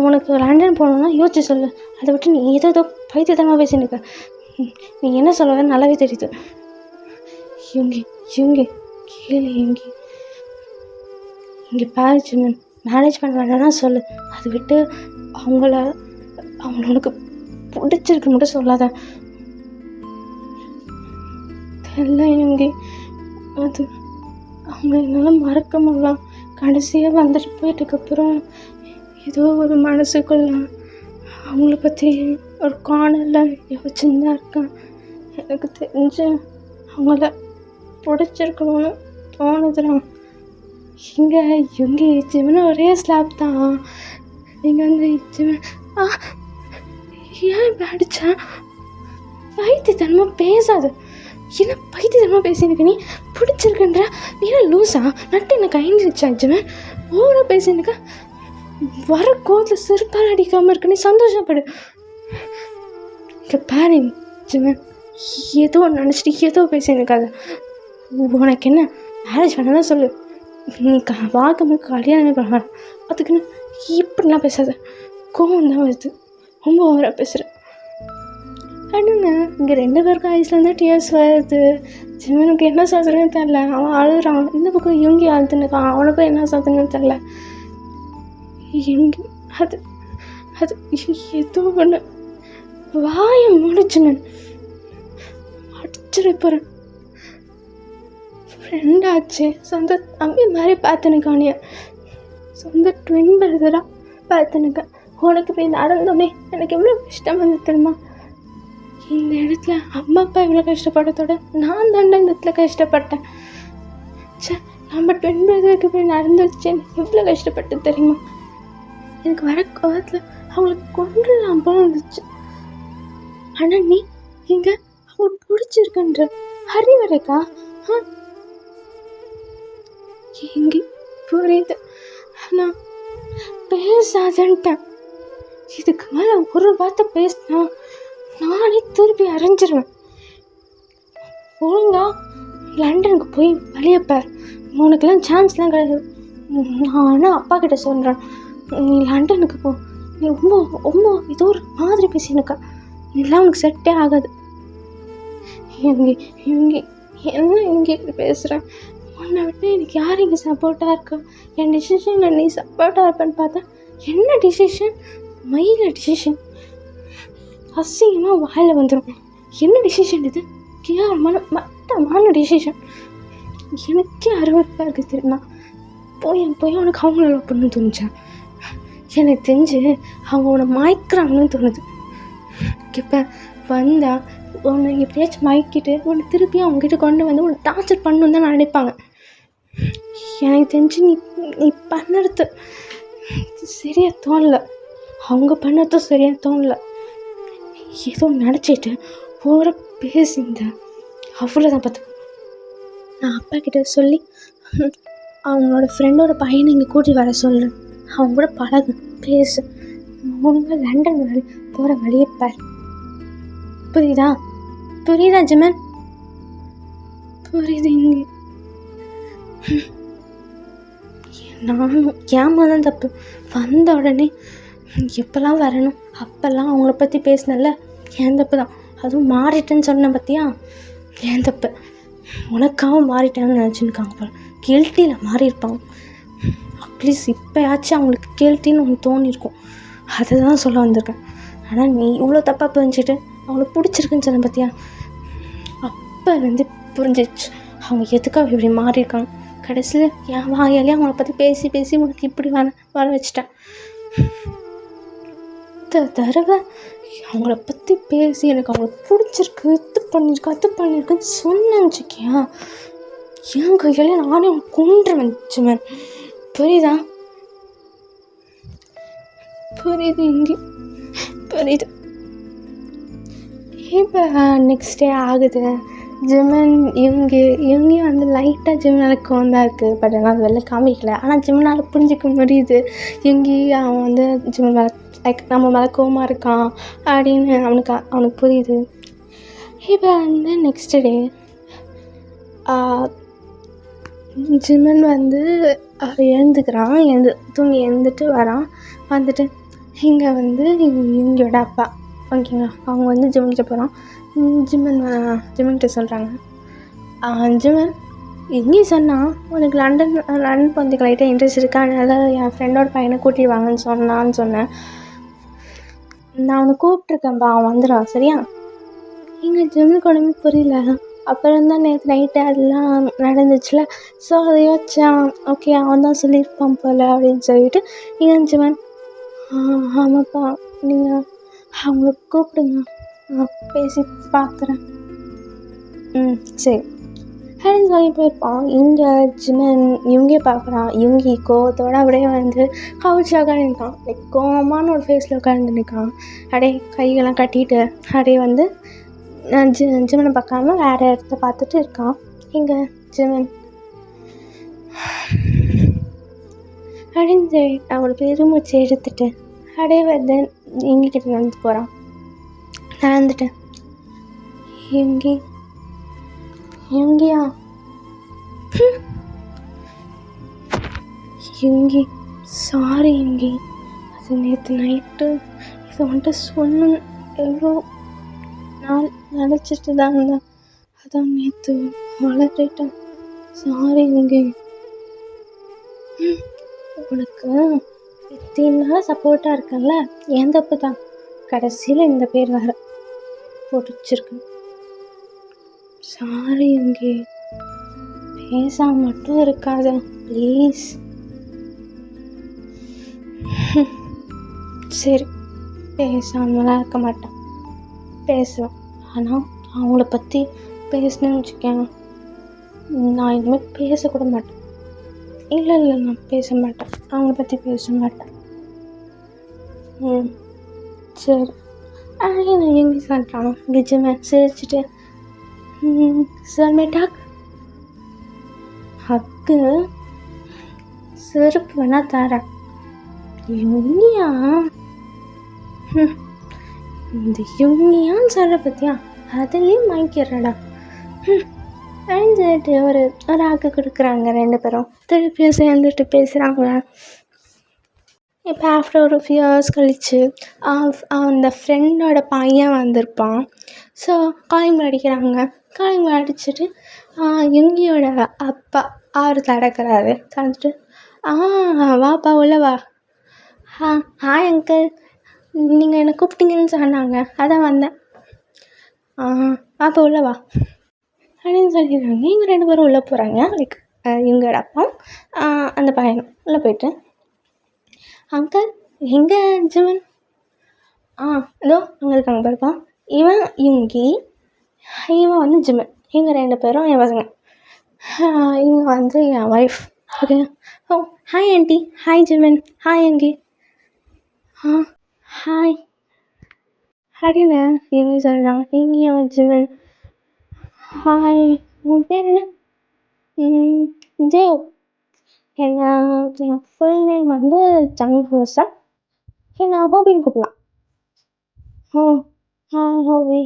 உனக்கு லண்டன் போகணுன்னா யோசிச்சு சொல்லு, அதை விட்டு நீ ஏதோ பைத்தியத்தனமாக பேசினுக்க. நீ என்ன சொல்ல நல்லாவே தெரியுது. யுங்கி கேளு யுங்கி, இங்கே பாரு ஜிமன், மேனேஜ் பண்ண வேண்டாம்னா சொல்லு, அதை விட்டு அவங்கள உனக்கு பிடிச்சிருக்கு மட்டும் சொல்லாத. தெரியல யுங்கி, அது அவங்க என்னால் மறக்க முடியல. கடைசியாக வந்துட்டு போயிட்டதுக்கப்புறம் ஏதோ ஒரு மனசுக்குள்ள அவங்கள பற்றி ஒரு கார்னரில் யோசிச்சுன்னு தான் இருக்கேன். எனக்கு தெரிஞ்சு அவங்கள பிடிச்சிருக்கணும்னு தோணுதுதான். இங்கே யுங்கி ஜிமன் ஒரே ஸ்லாப் தான். இங்கே வந்து ஜிமன் ஏன் இப்படி அடித்தா? பைத்தியத்தனமாக பேசாது, என்ன பைத்தியத்தனமாக பேசினுக்க, நீ பிடிச்சிருக்குன்ற, நீ என்ன லூஸா, நட்டு என்ன கைஞ்சிருச்சா ஜிமன், ஓவராக பேசினுக்க, வர கோத்தில் செருப்பால் அடிக்காமல் இருக்க, நீ சந்தோஷப்படு. இங்கே பாரு ஜிமன், ஏதோ நினச்சிட்டு ஏதோ பேசியிருக்காது. உனக்கு என்ன மேரேஜ் வேணாலும் சொல்லு, நீ வாக்கமே கல்யாணமே பண்ண, அதுக்குன்னு இப்படிலாம் பேசாத, கோவம் தான் வருது, ரொம்ப ஓவராக பேசுகிறேன். அண்ணா இங்கே 2 பேருக்கும் ஐஸ்லேருந்து டியர்ஸ் வருது. ஜிமனுக்கு என்ன சொல்கிறேன்னு தெரில, அவன் அழுகிறான். இந்த பக்கம் இவங்கி அழுதுன்னுக்கான், அவனுக்கும் என்ன சொல்கிறேன்னு தெரில. இவங்க அது அது ஏதோ ஒன்று வாயை முடிச்சுமன் அடிச்சிட போகிறேன். ஃப்ரெண்டாச்சு, சொந்த தம்பி மாதிரி பார்த்துனுக்கானிய, சொந்த ட்வின் பிரதராக பார்த்துனுக்கேன். உனக்கு போய் நடந்தோடனே எனக்கு எவ்வளோ கஷ்டம் வந்து தெரியுமா? இந்த இடத்துல அம்மா அப்பா இவ்வளோ கஷ்டப்பட்டதோட நான் தாண்டா இந்த இடத்துல கஷ்டப்பட்டேன். சே, நம்ம ட்வின் பிரதருக்கு போய் நடந்துருச்சேன்னு எவ்வளோ கஷ்டப்பட்டு தெரியுமா? எனக்கு வர கோவத்தில் அவங்களுக்கு கொண்டுலாம் போல இருந்துச்சு. ஆனால் நீ இங்கே அவங்களுக்கு பிடிச்சிருக்குன்ற அறிவுரைக்கா? எங்கே புரியுது, ஆனால் பேசாதன்ட்டேன். இதுக்கு மேலே ஒரு வார்த்தை பேசினா நானே திருப்பி அரைஞ்சிருவேன். ஒழுங்கா லண்டனுக்கு போய் வழியப்பார், உனக்கெல்லாம் சான்ஸ்லாம் கிடையாது. நானும் அப்பா கிட்ட சொல்கிறேன், நீ லண்டனுக்கு போ. நீ ரொம்ப ரொம்ப ஏதோ ஒரு மாதிரி பேசினுக்கா, இதெல்லாம் உனக்கு செட்டே ஆகாது. இவங்க இவங்க என்ன இங்கே இப்படி பேசுகிறேன்? உன்னை விட்டு எனக்கு யார் இங்கே சப்போர்ட்டாக இருக்கா? என் டிசிஷனில் நீ சப்போர்ட்டாக இருப்பேன்னு பார்த்தா என்ன டிசிஷன்? மயில டிசிஷன். அசிங்கமாக வாயில் வந்துடும். என்ன டிசிஷன் இது? கேவலமான மட்டமான டிசிஷன். எனக்கே அறுவட்டாக இருக்குது தெரியுமா? போய் உனக்கு அவங்கள லவ் பண்ணு தோணுச்சா? எனக்கு தெரிஞ்சு அவங்க உன்னை மயக்கிறாங்கன்னு தோணுது. இப்போ வந்தால் உன்னை எப்படியாச்சும் மயக்கிட்டு உன்னை திருப்பி அவங்ககிட்ட கொண்டு வந்து உன்னை டார்ச்சர் பண்ணணுன்னு தான் நினைப்பாங்க. எனக்கு தெரிஞ்சு நீ பண்ணுறது சரியாக தோணலை, அவங்க பண்ணதும் சரியாக தோணலை. ஏதோ நினச்சிட்டு ஓர பேசியிருந்த அவ்வளோதான். பார்த்து நான் அப்பா கிட்ட சொல்லி அவங்களோட ஃப்ரெண்டோட பையனை இங்கே கூட்டி வர சொல்கிறேன். அவங்க கூட பழகு, பேசு. ஒழுங்காக லண்டன் போகிற வழியை பார். புரியுதா ஜிமன்? புரியுது. இங்கே நானும் ஏமாதான் தப்பு. வந்த உடனே எப்போல்லாம் வரணும் அப்போல்லாம் அவங்கள பற்றி பேசினல, ஏன் தப்பு தான். அதுவும் மாறிட்டேன்னு சொன்னேன் பார்த்தியா, ஏன் தப்பு. உனக்காகவும் மாறிட்டேன்னு நினச்சிருக்காங்க போல, கில்ட்டியில் மாறியிருப்பாங்க. அட்லீஸ்ட் இப்போயாச்சும் அவங்களுக்கு கில்ட்டின்னு ஒன்று தோணியிருக்கும், அதை தான் சொல்ல வந்திருக்கேன். ஆனால் நீ இவ்வளோ தப்பாக புரிஞ்சுட்டு அவங்களுக்கு பிடிச்சிருக்குன்னு சொன்ன பார்த்தியா, அப்போ புரிஞ்சிச்சு அவங்க எதுக்காக இப்படி மாறியிருக்காங்க. கடைசியில் என் வாயாலே அவங்கள பற்றி பேசி பேசி உனக்கு இப்படி வர வச்சிட்டேன். தடவை அவங்கள பற்றி பேசி எனக்கு அவங்களுக்கு பிடிச்சிருக்கு, இது பண்ணியிருக்குன்னு சொன்னேன்னு வச்சுக்கியா, என் கையாலே நானே அவங்க கொண்டுருவேன் ஜிமன். புரியுதா? புரியுது. இங்கே புரியுது. இப்போ நெக்ஸ்ட் டே ஆகுது. ஜிமன் இவங்க லைட்டாக ஜிமனாலுக்கு தான் இருக்குது. பட் ஆனால் அது வெளில காமிக்கல. ஆனால் ஜிமனால் புரிஞ்சிக்க முடியுது எங்கேயும் அவன் ஜிமன் மேலே லைக் நம்ம மேலே கோவமாக இருக்கான் அப்படின்னு அவனுக்கு புரியுது. இப்போ நெக்ஸ்ட் டே ஜிமன் எழுந்துக்கிறான். தூங்கி எழுந்துட்டு வரான். வந்துட்டு இங்கே இவங்களோட அப்பா ஓகேங்களா, அவங்க ஜிமன்கிட்ட போகிறான். ஜிமன்கிட்ட சொல்கிறாங்க, ஜிமன் எங்கேயும் சொன்னான் உனக்கு லண்டன் போகிறதுக்கு லைட்டாக இன்ட்ரெஸ்ட் இருக்கா, அதனால் என் ஃப்ரெண்டோட பையனை கூட்டிட்டு வாங்கன்னு சொன்னேன். நான் அவனை கூப்பிட்ருக்கேன்ப்பா, அவன் வந்துடுவான் சரியா? எங்கள் ஜிமனுக்கு ஒன்றுமே புரியல. அப்புறம் தான் நேற்று நைட்டு அதெல்லாம் நடந்துச்சுல, ஸோ அதை யோசிச்சான். ஓகே அவன் தான் சொல்லியிருப்பான் போல் அப்படின்னு சொல்லிட்டு நீங்கள் ஜிமன் ஆமாப்பா நீங்கள் அவங்கள கூப்பிடுங்க, நான் பேசி பார்க்குறேன். சரி அப்படின்னு சொல்லி போயிருப்பான். இங்கே ஜிமன் இவங்கே பார்க்குறான். இவங்க கோவத்தோடு அப்படியே கவுச்சில் உட்காந்துருக்கான். லைக் கோவமான ஒரு ஃபேஸில் உட்காந்து நிற்கான். அப்படியே கைகள்லாம் கட்டிட்டு அப்படியே ஜிமனை பார்க்காம வேறு இடத்த பார்த்துட்டு இருக்கான். இங்கே ஜிமன் அப்படின்னு அவளோட பெருமூச்சு எடுத்துட்டு அப்படியே எங்ககிட்ட நடந்து போகிறான். நடந்துட்டேன் யுங்கி யுங்கியா? யுங்கி, சாரி யுங்கி. அது நேற்று நைட்டு இதை வந்துட்டு சொல்லணும் எவ்வளோ நாள் நினச்சிட்டு தான் இருந்தேன். அதான் நேற்று வளர்த்துட்டேன். சாரி யுங்கி. உனக்கு இத்தனை சப்போர்ட்டாக இருக்கல, என் தப்பு தான். கடைசியில் இந்த பேர் வேறு போட்டு வச்சிருக்கேன். சாரி யுங்கி. பேசாம மட்டும் இருக்காத ப்ளீஸ். சரி, பேசாமலாம் இருக்க மாட்டேன், பேசுவேன். ஆனால் அவங்கள பற்றி பேசினேன்னு வச்சுக்கேன், நான் இனிமேல் பேசக்கூட மாட்டேன். இல்லை நான் பேச மாட்டேன், அவங்கள பற்றி பேச மாட்டேன். சரி. நான் எங்கே சொல்கிறானோ நிஜமே சிரிச்சிட்டு சொல்மேட்டாக் ஹக்கு செருப்பு வேணா தரேன். யுங்கியா? இந்த யுங்கியான்னு சொல்ல பற்றியா, அதையும் வாங்கிக்கிறடா. அழிஞ்சிட்டு ஒரு ஆக்கு கொடுக்குறாங்க. 2 பேரும் திருப்பியும் சேர்ந்துட்டு பேசுகிறாங்க. இப்போ ஆஃப்டர் ஒரு ஃபியூ ஹவர்ஸ் கழித்து அந்த ஃப்ரெண்டோட பையன் வந்திருப்பான். ஸோ காலிங் அடிக்கிறாங்க. காலிங் அடிச்சுட்டு யுங்கியோட அப்பா அவர் தடக்கிறாரு. தடுத்துட்டு வாப்பா உள்ள வா. ஹாய் அங்கிள், நீங்கள் என்னை கூப்பிட்டீங்கன்னு சொன்னாங்க, அதான் வந்தேன். வாப்பா உள்ள வா அப்படின்னு சொல்லிடுறாங்க. இவங்க 2 பேரும் உள்ளே போகிறாங்க. லைக் இவங்களோட அப்பா அந்த பையனும் உள்ளே போயிட்டு, அங்கிள் எங்கே ஜிமன்? இதோ அங்கே இருக்காங்க பாருப்பா. இவன் யுங்கி, இவன் வந்து ஜிமன். இவங்க 2 பேரும் என் பசங்க. இவங்க வந்து என் wife. Okay. Hi aunty. Hi Jimin. Hi Yoongi. Hi அப்படின்னு இவங்க சொல்கிறாங்க. இங்கேயும் ஜிமன். ஹாய், உன் பேர் என்ன? ஜெயோ. என் ஃபுல் நேம் வந்து ஜங்ஹோசா. என்ன ஹோபின்னு கூப்பிடலாம். ஹோபி.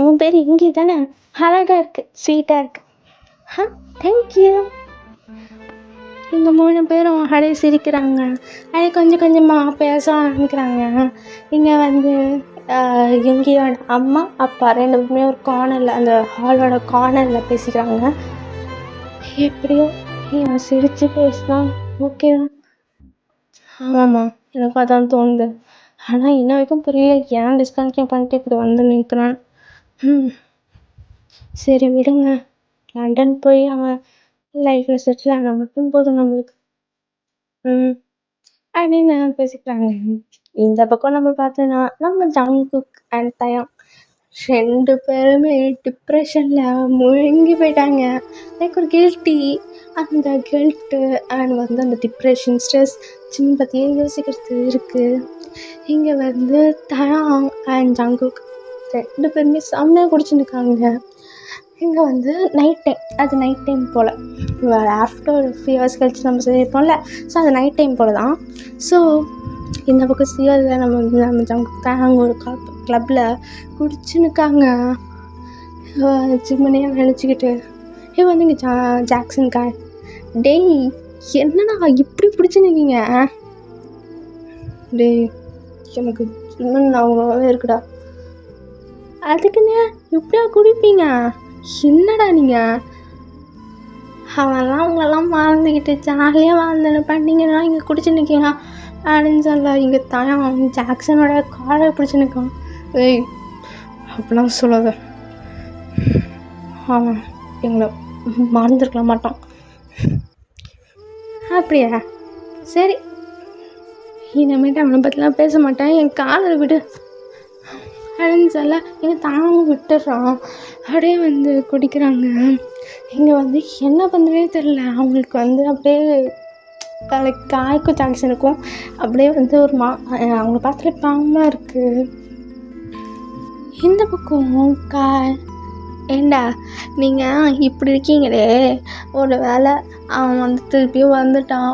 உன் பேர் இங்கே தானே? அழகாக இருக்குது, ஸ்வீட்டாக இருக்குது. தேங்க்யூ. இங்கே 3 பேரும் அப்படியே சிரிக்கிறாங்க. அப்படியே கொஞ்சம் கொஞ்சமாக பேச ஆரம்பிக்கிறாங்க. இங்கே வந்து யுங்கியோட அம்மா அப்பா 2 பேருமே ஒரு கார்னரில், அந்த ஹாலோட கார்னரில் பேசிக்கிறாங்க. எப்படியோ இவன் சிரித்து பேசினான். ஓகே தான். ஆமாம்மா, எனக்கு அதான் தோணுது. ஆனால் இன்ன வரைக்கும் புரியல, ஏன் டிஸ்கன்டினியூ பண்ணிட்டு இப்படி வந்து நிற்கிறான். சரி விடுங்க, லண்டன் போய் அவன் லைஃப்பில் செட்டில் ஆக மட்டும் போதும் நம்மளுக்கு அப்படின்னு பேசிக்கிறாங்க. இந்த பக்கம் நம்ம பார்த்தோன்னா நம்ம ஜங்குக் அண்ட் தயாங் 2 பேருமே டிப்ரெஷனில் முழுங்கி போயிட்டாங்க. லைக் ஒரு கில்ட்டி, அந்த கில்ட்டு அண்ட் வந்து அந்த டிப்ரெஷன், ஸ்ட்ரெஸ், சின்ன பற்றியே யோசிக்கிறது இருக்குது. இங்கே வந்து தயாங் அண்ட் ஜங்குக் 2 பேருமே செம்மையாக குடிச்சுருக்காங்க. இங்கே வந்து நைட் டைம், அது நைட் டைம் போல், ஆஃப்டர் ஒரு ஃபியூ ஹவர்ஸ் கழிச்சு நம்ம சொல்லியிருப்போம்ல, ஸோ அது நைட் டைம் போல் தான். ஸோ இந்த பக்கம் சியலில் நம்ம ஜங்குக் தயாங் ஒரு கிளப்பில் குடிச்சுன்னுக்காங்க. ஜிம்மனையாக நினச்சிக்கிட்டு இவன் வந்து இங்கே ஜாக்சன் காய், டேய் என்னடா இப்படி பிடிச்சுன்னுக்கீங்க? டேய் எனக்கு இன்னும் அவ்வளோவே இருக்குடா. அதுக்குன்னு இப்படியா குடிப்பீங்க? என்னடா நீங்கள்? அவன்லாம் உங்களெல்லாம் மறந்துக்கிட்டு ஜாலியாக வாழ்ந்துன்னு பண்ணிங்கன்னா இங்கே குடிச்சு நிற்கீங்க அப்படின்னு சொல்ல, இங்கே தயான் ஜாக்சனோட காலை பிடிச்சி நிற்கான். ஏய் அப்படிலாம் சொல்லாத, அவன் எங்களை மறந்துருக்க மாட்டான். அப்படியா? சரி, இனிமேட்டு அவனை பற்றிலாம் பேச மாட்டேன், என் காதலை விடு அப்படின்னு சொல்ல எங்கள் தானும் விட்டுடுறான். அப்படியே வந்து குடிக்கிறாங்க. இங்கே வந்து என்ன பண்ணுறதே தெரில அவங்களுக்கு. வந்து அப்படியே லைக் காய்க்கும் ஜாக்சனுக்கும் அப்படியே வந்து ஒரு அவங்கள பார்த்தாலே பாவமாக இருக்குது. இந்த பக்கம் காய், ஏண்டா நீங்கள் இப்படி இருக்கீங்களே, ஒரு வேளை அவன் வந்து திருப்பியும் வந்துட்டான்,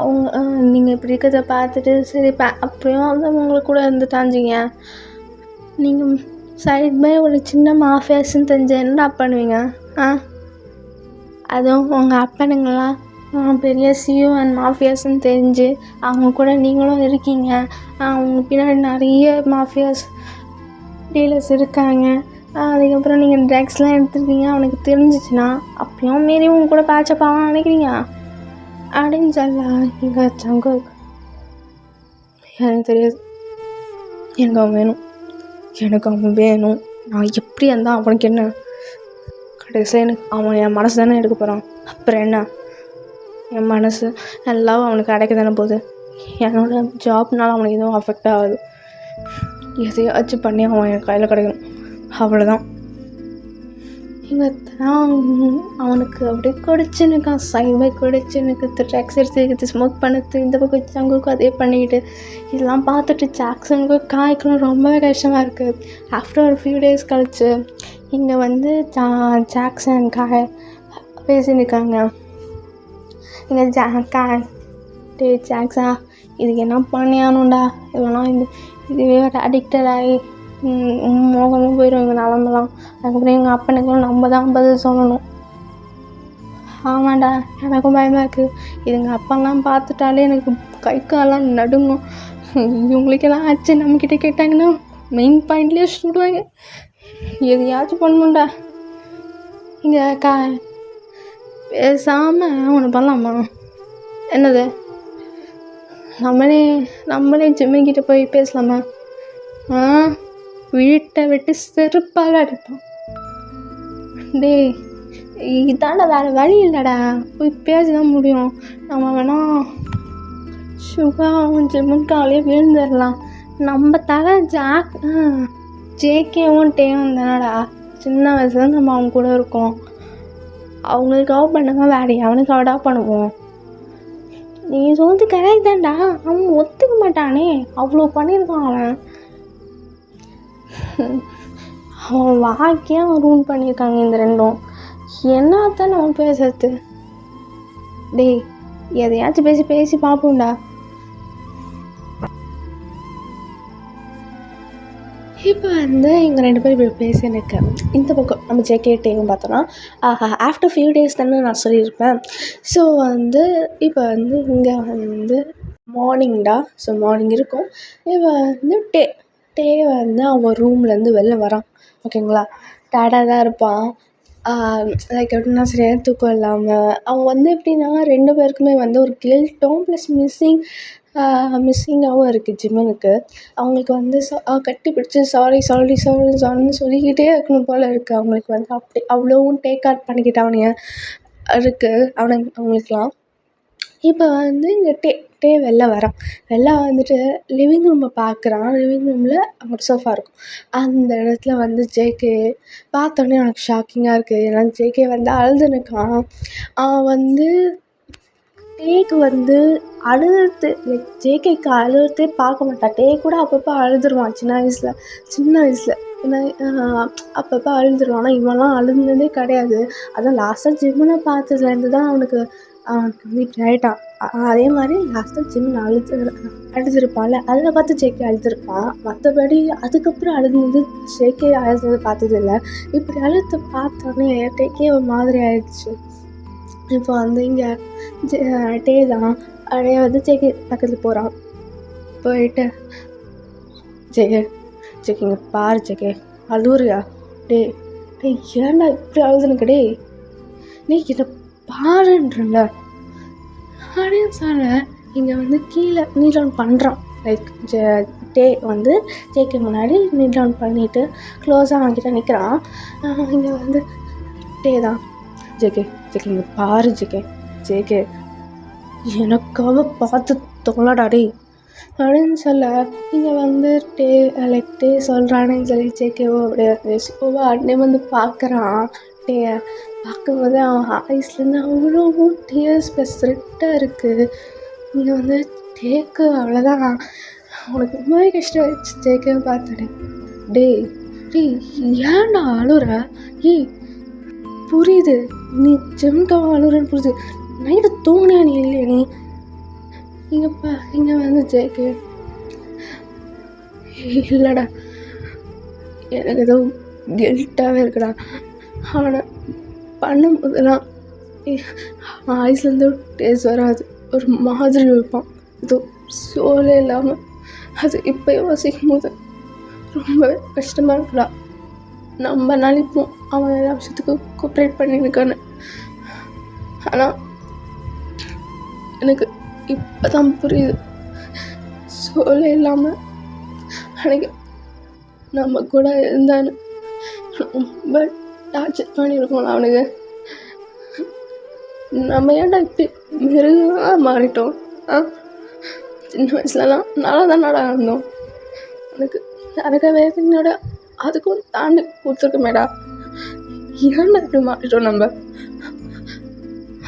நீங்கள் இப்படி இருக்கிறத பார்த்துட்டு சரி அப்படியும் வந்து உங்களை கூட இருந்துட்டாஞ்சிங்க, நீங்கள் சைட் பை ஒரு சின்ன மாஃபியாஸ்ன்னு தெரிஞ்சு என்னடா பண்ணுவீங்க? அதுவும் உங்கள் அப்பனுங்களாம் பெரிய சிஓ அண்ட் மாஃபியாஸ்ன்னு தெரிஞ்சு அவங்க கூட நீங்களும் இருக்கீங்க. அவங்க பின்னாடி நிறைய மாஃபியாஸ் டீலர்ஸ் இருக்காங்க. அதுக்கப்புறம் நீங்கள் ட்ரக்ஸ்லாம் எடுத்துருக்கீங்க அவனுக்கு தெரிஞ்சிச்சுன்னா அப்பயும் மீறி உங்க கூட பேட்சப் ஆகணும்னு நினைக்கிறீங்க அப்படின்னு சொல்லலாம். இங்கே சங்கு எனக்கு தெரியாது, எனக்கு அவன் வேணும். நான் எப்படி இருந்தால் அவனுக்கு என்ன? கடைசியாக எனக்கு அவன் என் மனசு தானே எடுக்க போகிறான். அப்புறம் என்ன? என் மனசு எல்லாம் அவனுக்கு கிடைக்க தானே போகுது. என்னோடய ஜாப்னால அவனுக்கு எதுவும் அஃபெக்ட் ஆகாது. எதையாச்சும் பண்ணி அவன் என் கையில் கிடைக்கணும், அவ்வளோதான். இங்கே அவனுக்கு அப்படியே குடிச்சுன்னுக்கான், சைவை குடிச்சுன்னுக்கு ட்ரக்ஸ் எடுத்துக்கிட்டு ஸ்மோக் பண்ணுறது, இந்த பக்கம் சங்குக்கும் அதே பண்ணிக்கிட்டு இதெல்லாம் பார்த்துட்டு ஜாக்சனுக்கு காய்க்கணும் ரொம்பவே கஷ்டமாக இருக்குது. ஆஃப்டர் ஒரு ஃபியூ டேஸ் கழிச்சு இங்கே வந்து ஜாக்சன் காய் பேசினிருக்காங்க. இங்கே ஜாக்ஸா இதுக்கு என்ன பண்ணியானும்டா, இல்லைனா இதுவே அடிக்டட் ஆகி மோகமும் போயிடும் எங்கள் நிலமெல்லாம். அதுக்கப்புறம் எங்கள் அப்பனுக்கெல்லாம் நம்ம தான் பதில் சொல்லணும். ஆமாண்டா, எனக்கும் பயமாக இருக்குது. இதுங்க அப்பெல்லாம் பார்த்துட்டாலே எனக்கு கை காலெல்லாம் நடுங்கும். இவங்களுக்கெல்லாம் ஆச்சு நம்மக்கிட்ட கேட்டாங்கன்னா மெயின் பாயிண்ட்லேயே சுடுவாங்க. எதையாச்சும் பண்ணணும்டா. இங்கே பேசாமல் ஒன்று பண்ணலாமா? என்னது? நம்மளே ஜிம்மிக்கிட்ட போய் பேசலாமா? வீட்டை விட்டு செருப்பால் அடிப்போம். டேய் இதாண்டா வேறு வழி இல்லைடா, போய் பேசதான் முடியும். நம்ம வேணால் சுகாவும் ஜிம்முக்காலே விழுந்துடலாம். நம்ம தலை ஜேகேவும் டேவும் தானடா. சின்ன வயசுல நம்ம அவங்க கூட இருக்கோம். அவங்களுக்காக பண்ணாமல் வேறு அவனுக்கு அவடா பண்ணுவோம். நீ சொல்றது கரெக்ட் தான்டா. அவன் ஒத்துக்க மாட்டானே, அவ்வளோ பண்ணியிருக்கான் அவன். அவன் வாழ்க்கையே அவன் ரூல் பண்ணியிருக்காங்க இந்த ரெண்டும். என்னத்தான் அவன் பேசுறது? டேய் எதையாச்சும் பேசி பார்ப்போம்டா. இப்போ வந்து இங்கே 2 பேர் இப்படி பேசினுக்கு இந்த பக்கம் நம்ம ஜேகேட்டையும் பார்த்தோன்னா ஆஃப்டர் ஃபியூ டேஸ் தானே நான் சொல்லியிருப்பேன். ஸோ வந்து இப்போ வந்து இங்கே வந்து மார்னிங்டா. ஸோ மார்னிங் இருக்கும். இப்போ வந்து டே வந்து அவன் ரூம்லேருந்து வெளில வரான். ஓகேங்களா? டயர்டாக தான் இருப்பான். லைக் எப்படின்னா சரியாக தூக்கம் இல்லாமல் அவன் வந்து எப்படின்னா 2 பேருக்குமே வந்து ஒரு கில்ட்டும் ப்ளஸ் மிஸ்ஸிங்காகவும் இருக்குது ஜிம்மனுக்கு. அவங்களுக்கு வந்து கட்டி பிடிச்சி சாரின்னு சொல்லிக்கிட்டே இருக்கணும் போல் இருக்குது. அவங்களுக்கு வந்து அப்படி அவ்வளோவும் டேக் அவுட் பண்ணிக்கிட்டு அவனுங்க இருக்குது அவங்களுக்குலாம். இப்போ வந்து இங்கே டே வெளில வரான். வெளில வந்துட்டு லிவிங் ரூமை பார்க்குறான். லிவிங் ரூமில் அவனோட சோஃபா இருக்கும். அந்த இடத்துல வந்து ஜேகே பார்த்தோன்னே அவனுக்கு ஷாக்கிங்காக இருக்குது. ஏன்னா ஜேகே வந்து அழுதுனுக்கான். அவன் வந்து டேக்கு வந்து அழுது லைக் ஜேகேக்கு அழுகிறதே பார்க்க மாட்டான். டே கூட அப்பப்போ அழுதுருவான் சின்ன வயசில். ஏன்னா அப்பப்போ அழுதுருவான். ஆனால் இவன்லாம் அழுதுனதே கிடையாது. அதான் லாஸ்ட்டாக ஜிம்மனை பார்த்ததுலேருந்து தான் அவனுக்கு வந்து இப்படி ஆகிட்டான். அதே மாதிரி லாஸ்ட்டாக ஜிம்மன் அழுதுருப்பான்ல, அதில் பார்த்து ஜேகே அழுதுருப்பான். மற்றபடி அதுக்கப்புறம் அழுதுனது ஜேகே அழுதுனது பார்த்ததில்ல. இப்படி அழுது பார்த்தோன்னே டேக்கே ஒரு மாதிரி ஆயிடுச்சு. இப்போ வந்து இங்கே டே தான் அப்படியே வந்து ஜேகே பக்கத்தில் போகிறான். போயிட்டு ஜேகே இங்கே பாரு ஜேகே அழுவுறியா? டே ஏன்டா இப்படி அழுதுனுக்கு? டே நீ இதை பாருன்றல அப்படின்னு சொல்ல இங்கே வந்து கீழே நீட் டவுன் பண்ணுறான். லைக் டே வந்து ஜேகே முன்னாடி நீட் டவுன் பண்ணிவிட்டு க்ளோஸாக அவன்கிட்ட நிற்கிறான். இங்கே வந்து டே தான் ஜேகே இங்கே பாரு ஜேகே எனக்காக பார்த்து தொலைடாடே அப்படின்னு சொல்ல இங்கே வந்து டே சொல்கிறானேன்னு சொல்லி ஜேகேவோ அப்படியே ஸ்லோவாக அடனே வந்து பார்க்குறான். பார்க்கும்போது அவன் ஐஸ்லேருந்து அவ்வளோ டியர்ஸ் ப்ளஸ் ரெட்டாக இருக்குது. இங்கே வந்து டேக்கு அவ்வளோதான் அவனுக்கு ரொம்பவே கஷ்டம் ஆயிடுச்சு. ஜேகேவை பார்த்தோன்னே டேய் ஏன்டா அழுற? புரியுது நீ ஜெம்காவை அழுறன்னு புரியுது. நைட்டு தூங்கினியா நீ இல்லையா? நீ இங்கே வந்து ஜேகே இல்லைடா எனக்கு ஏதோ கில்ட்டாகவே இருக்குடா. அவனை பண்ணும்போதெல்லாம் ஐஸ்லேருந்து டேஸ்ட் வராது, ஒரு மாதிரி இருப்பான், ஏதோ சோலே இல்லாமல். அது இப்போ யோசிக்கும் போது ரொம்பவே கஷ்டமாக இருக்குடா. நம்ம நினைப்போம் அவன் எல்லா விஷயத்துக்கும் கோஆப்ரேட் பண்ணியிருக்கான்னு. ஆனால் எனக்கு இப்போ தான் புரியுது, சோலே இல்லாமல் அன்றைக்கி நம்ம கூட இருந்தான்னு ரொம்ப டார்ச்சர் பண்ணியிருக்கோம் அவனுக்கு. நம்ம ஏன்டா இப்படி மிருகமாக மாறிட்டோம்? சின்ன வயசுலலாம் நல்லா தானடா இருந்தோம். எனக்கு நரக வேதனையோட அதுக்கும் தாண்டி கொடுத்துருக்கமேடா, ஏன்டா இப்படி மாறிட்டோம் நம்ம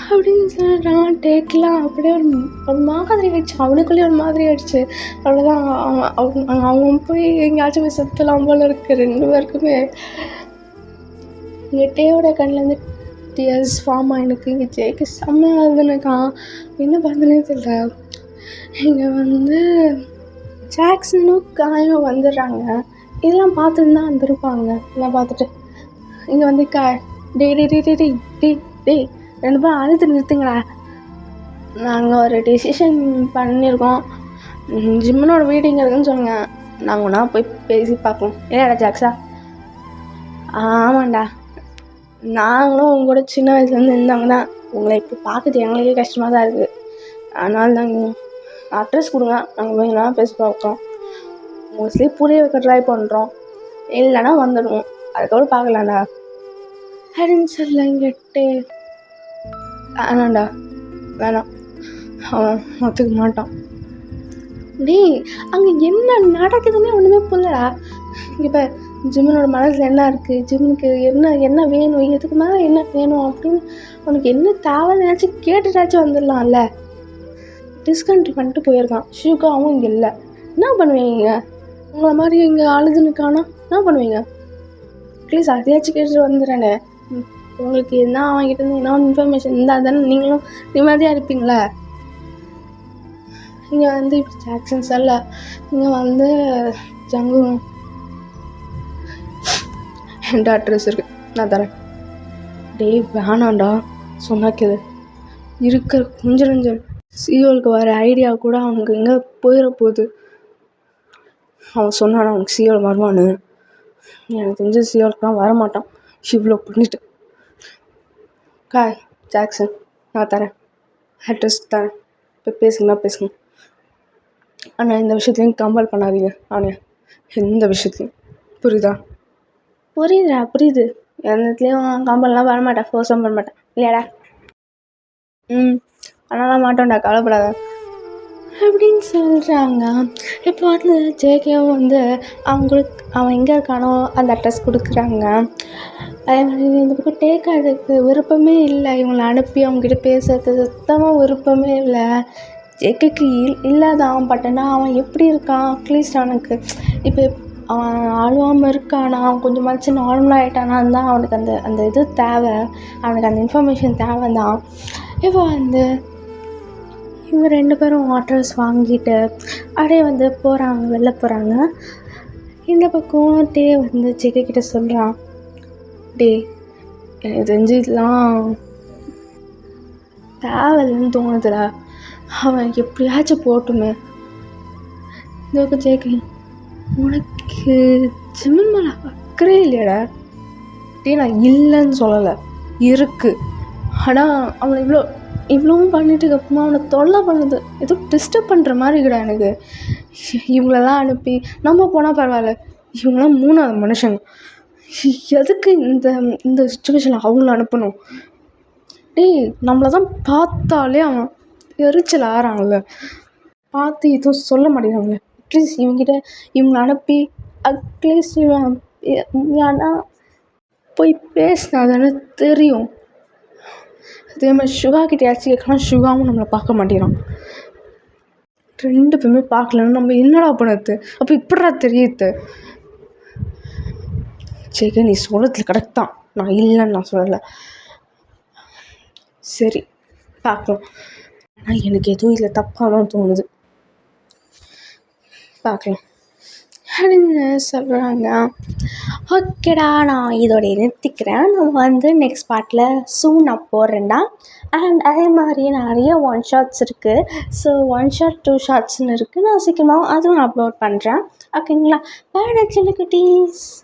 அப்படின்னு சொல்கிறான். டேக்கெலாம் அப்படியே ஒரு மாதிரி ஆயிடுச்சு, அவனுக்குள்ளேயே ஒரு மாதிரி ஆயிடுச்சு. அவ்வளோதான், அவன் போய் எங்கேயாச்சும் போய் செத்துலாம் போல இருக்குது ரெண்டு பேருக்குமே. இங்கே டேவோட கண்ணிலேருந்து டியர்ஸ் ஃபார்ம் ஆகினுக்கு. இங்கே ஜேக்கு செம்மையாகுதுன்னுக்கா, என்ன பண்ணுனே தெரியல. இங்கே வந்து ஜாக்சனும் காயும் வந்துடுறாங்க. இதெல்லாம் பார்த்துட்டு தான் வந்திருப்பாங்க. இதெல்லாம் பார்த்துட்டு இங்கே வந்து டே டே டே டே டே டே டே ரெண்டு பேரும் அழுது நிறுத்துங்களா, நாங்கள் ஒரு டெசிஷன் பண்ணியிருக்கோம், ஜிம்மனோட மீட்டிங் இருக்குதுன்னு சொல்லுங்க, நாங்கள் ஒன்றா போய் பேசி பார்ப்போம். ஏடா ஜாக்ஸா? ஆமாண்டா, நாங்களும் உங்களோட சின்ன வயசுலேருந்து இருந்தாங்க தான், உங்களை இப்போ பார்க்குறது எங்களுக்கே கஷ்டமாக தான் இருக்குது. அதனால நாங்கள் அட்ரஸ் கொடுங்க, நாங்கள் போய் எல்லாம் பேசி பார்க்குறோம். மோஸ்ட்லி புரிய வைக்க ட்ரை பண்ணுறோம், இல்லைன்னா வந்துடுவோம், அதுக்கப்புறம் பார்க்கலாம்டா அப்படின்னு சொல்லங்கிட்டு. வேணாண்டா வேணாம், அவன் ஒத்துக்க மாட்டான். டேய் அங்கே என்ன நடக்குதுன்னே ஒன்றுமே புரியலடா. இங்கே இப்போ ஜிம்மனோட மனசில் என்ன இருக்குது, ஜிம்முக்கு என்ன வேணும், இதுக்கு மேலே என்ன வேணும் அப்படின்னு உனக்கு என்ன தேவைன்னு நினச்சி கேட்டுட்டாச்சும் வந்துடலாம்ல. டிஸ்கண்ட்ரி பண்ணிட்டு போயிருக்கான். ஷூகாவும் இங்கே இல்லை. என்ன பண்ணுவீங்க? உங்களை மாதிரி இங்கே அழுதுனுக்கானா என்ன பண்ணுவீங்க? ப்ளீஸ் அதையாச்சும் கேட்டுட்டு வந்துடுறேனே. உங்களுக்கு என்ன அவங்ககிட்ட இருந்து என்ன இன்ஃபர்மேஷன் இருந்தால் தானே நீங்களும் நிம்மதியாக இருப்பீங்களே. இங்கே வந்து இப்படி ஜாக்சன்ஸ் அல்ல, இங்கே வந்து ஜங்கு என்கிட்ட அட்ரஸ் இருக்குது, நான் தரேன். டேய் வேணாண்டா சொன்னாக்கிது இருக்கிற கொஞ்சம் சிஓலுக்கு வர ஐடியா கூட அவனுக்கு எங்கே போயிட போகுது. அவன் சொன்னான் அவனுக்கு சிஓல் வருவான்னு, எனக்கு தெரிஞ்ச சிஓலுக்குலாம் வரமாட்டான் இவ்வளோ பண்ணிட்டு. ஜாக்சன் நான் தரேன், அட்ரஸ் தரேன், இப்போ பேசுங்கன்னா பேசுங்க. ஆனால் இந்த விஷயத்துலையும் கம்பல் பண்ணாதீங்க அவனே, எந்த விஷயத்துலையும். புரியுதா? புரியுதுடா புரியுது, எந்தத்துலேயும் கம்பல்லாம் வரமாட்டேன், ஃபோர்ஸும் பண்ண மாட்டேன் இல்லையாடா? அதனால் மாட்டோம்டா, கவலைப்படாத அப்படின்னு சொல்கிறாங்க. இப்போ வந்து ஜேகேவும் வந்து அவன் எங்கே இருக்கானோ அந்த அட்ரஸ் கொடுக்குறாங்க. அதே மாதிரி இந்த பக்கம் டேக்காதுக்கு விருப்பமே இல்லை, இவங்களை அனுப்பி அவங்ககிட்ட பேசுறது சுத்தமாக விருப்பமே இல்லை. ஜேகேக்கு இல்லாதான். பட்டனா அவன் எப்படி இருக்கான், அட்லீஸ்ட் அவனுக்கு இப்போ அவன் அழுவாமல் இருக்கானா, அவன் கொஞ்சமாச்சும் நார்மலாக ஆகிட்டானான்னு தான் அவனுக்கு அந்த இது தேவை, அவனுக்கு அந்த இன்ஃபர்மேஷன் தேவை தான். இப்போ வந்து இவங்க ரெண்டு பேரும் அட்ரஸ் வாங்கிட்டு அப்படியே வந்து போகிறாங்க, வெளில போகிறாங்க. இந்த பக்கம் டே வந்து ஜேகே கிட்ட சொல்கிறான், டே எனக்கு தெரிஞ்சு இதெல்லாம் தேவையில்லைன்னு தோணுதுடா, அவன் எப்படியாச்சும் போட்டுமே. இந்த பக்கம் ஜேகே, உனக்கு ஜிம்மன் மேலே அக்கறை இல்லையாடா? டே நான் இல்லைன்னு சொல்லலை, இருக்குது. ஆனால் அவனை இவ்வளவும் பண்ணிட்டு அப்புறமா அவனை தொல்லை பண்ணுது, ஏதோ டிஸ்டர்ப் பண்ணுற மாதிரி இருக்குடா எனக்கு. இவங்களெல்லாம் அனுப்பி நம்ம போனால் பரவாயில்ல, இவங்களாம் மூணாவது மனுஷங்க, எதுக்கு இந்த சுச்சுவேஷனில் அவங்கள அனுப்பணும்? டேய் நம்மளை தான் பார்த்தாலே அவன் எரிச்சல் ஆறாங்கல்ல, பார்த்து எதுவும் சொல்ல மாட்டேங்கிறாங்களே. அட்லீஸ்ட் இவங்களை அனுப்பி அட்லீஸ்ட் இவன் ஏன்னா போய் பேசினா தானே தெரியும். அதே மாதிரி சுகா கிட்டேயாச்சும் கேட்கலாம், சுகாவும் நம்மளை பார்க்க மாட்டேங்கிறான். ரெண்டு பேருமே பார்க்கலன்னு நம்ம என்னடா பண்ணது? அப்போ இப்படிடா தெரியுது. சரி நீ சொல்கிறதுல கரெக்ட் தான், நான் இல்லைன்னு நான் சொல்லலை, சரி பார்க்கலாம். ஆனால் எனக்கு எதுவும் இல்லை, தப்பாக தான் தோணுது, பார்க்கலாம் அப்படின்னு சொல்கிறாங்க. ஓகேடா, நான் இதோடைய நிறுத்திக்கிறேன். நான் வந்து நெக்ஸ்ட் பார்ட்டில் நான் போடுறேன்டா. அண்ட் அதே மாதிரி நிறைய ஒன் ஷாட்ஸ் இருக்குது. ஸோ 1 ஷாட் 2 ஷாட்ஸ்னு இருக்குது. நான் சீக்கிரமாக அதுவும் அப்லோட் பண்ணுறேன். ஓகேங்களா? பை சில்லுக்குட்டீஸ்.